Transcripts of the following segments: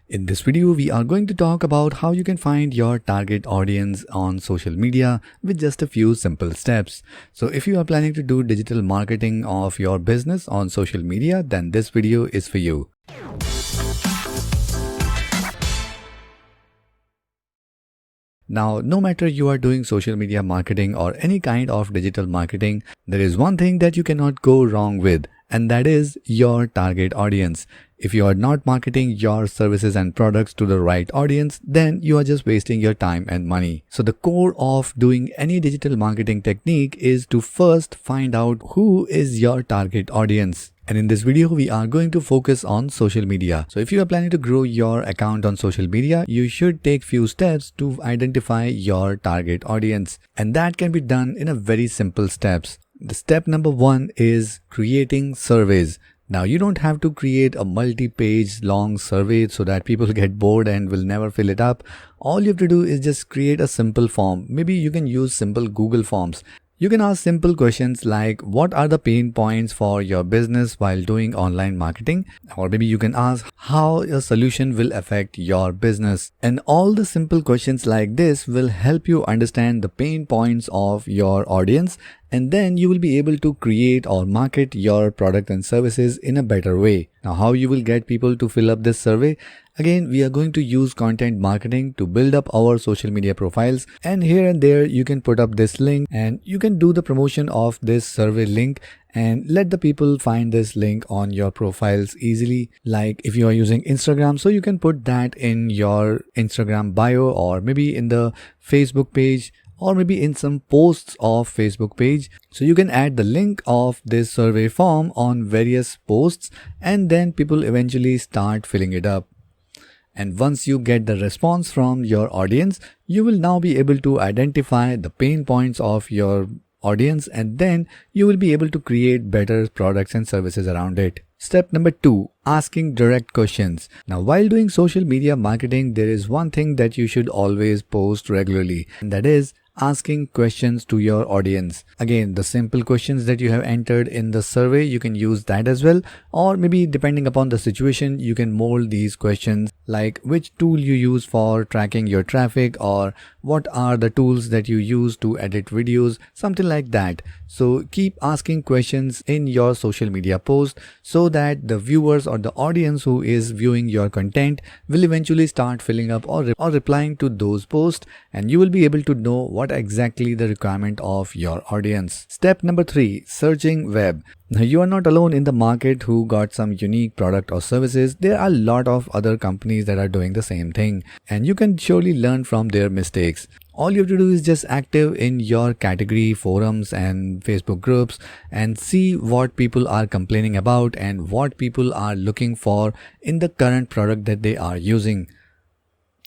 In this video, we are going to talk about how you can find your target audience on social media with just a few simple steps. So if you are planning to do digital marketing of your business on social media, then this video is for you. Now, no matter you are doing social media marketing or any kind of digital marketing, there is one thing that you cannot go wrong with, and that is your target audience. If you are not marketing your services and products to the right audience, then you are just wasting your time and money. So the core of doing any digital marketing technique is to first find out who is your target audience. And in this video, we are going to focus on social media. So if you are planning to grow your account on social media, you should take few steps to identify your target audience. And that can be done in a very simple steps. The step number 1 is creating surveys. Now, you don't have to create a multi-page long survey so that people get bored and will never fill it up. All you have to do is just create a simple form. Maybe you can use simple Google Forms. You can ask simple questions like, what are the pain points for your business while doing online marketing? Or maybe you can ask how a solution will affect your business. And all the simple questions like this will help you understand the pain points of your audience, and then you will be able to create or market your product and services in a better way. Now, how you will get people to fill up this survey? Again, we are going to use content marketing to build up our social media profiles, and here and there you can put up this link and you can do the promotion of this survey link and let the people find this link on your profiles easily. Like if you are using Instagram, so you can put that in your Instagram bio, or maybe in the Facebook page, or maybe in some posts of Facebook page. So you can add the link of this survey form on various posts, and then people eventually start filling it up. And once you get the response from your audience, you will now be able to identify the pain points of your audience, and then you will be able to create better products and services around it. Step number 2, asking direct questions. Now, while doing social media marketing, there is one thing that you should always post regularly, and that is asking questions to your audience. Again, the simple questions that you have entered in the survey, you can use that as well, or maybe depending upon the situation, you can mold these questions like which tool you use for tracking your traffic, or what are the tools that you use to edit videos, something like that. So keep asking questions in your social media post so that the viewers or the audience who is viewing your content will eventually start filling up or replying to those posts, and you will be able to know what exactly the requirement of your audience. Step number 3, searching web. Now, you are not alone in the market who got some unique product or services. There are a lot of other companies that are doing the same thing, and you can surely learn from their mistakes. All you have to do is just active in your category forums and Facebook groups and see what people are complaining about and what people are looking for in the current product that they are using.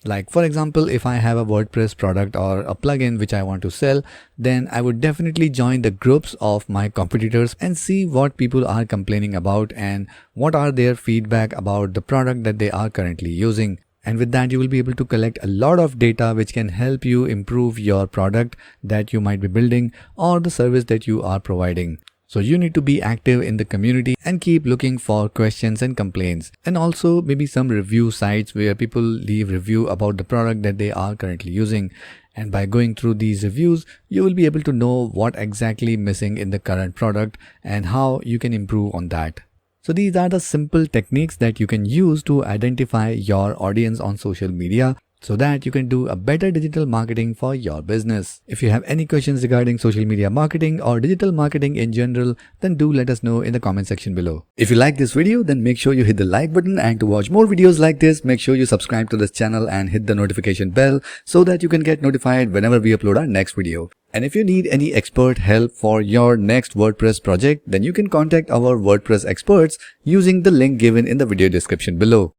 Like for example, if I have a WordPress product or a plugin which I want to sell, then I would definitely join the groups of my competitors and see what people are complaining about and what are their feedback about the product that they are currently using. And with that, you will be able to collect a lot of data which can help you improve your product that you might be building or the service that you are providing. So you need to be active in the community and keep looking for questions and complaints, and also maybe some review sites where people leave review about the product that they are currently using. And by going through these reviews, you will be able to know what exactly missing in the current product and how you can improve on that. So these are the simple techniques that you can use to identify your audience on social media, so that you can do a better digital marketing for your business. If you have any questions regarding social media marketing or digital marketing in general, then do let us know in the comment section below. If you like this video, then make sure you hit the like button, and to watch more videos like this, make sure you subscribe to this channel and hit the notification bell so that you can get notified whenever we upload our next video. And if you need any expert help for your next WordPress project, then you can contact our WordPress experts using the link given in the video description below.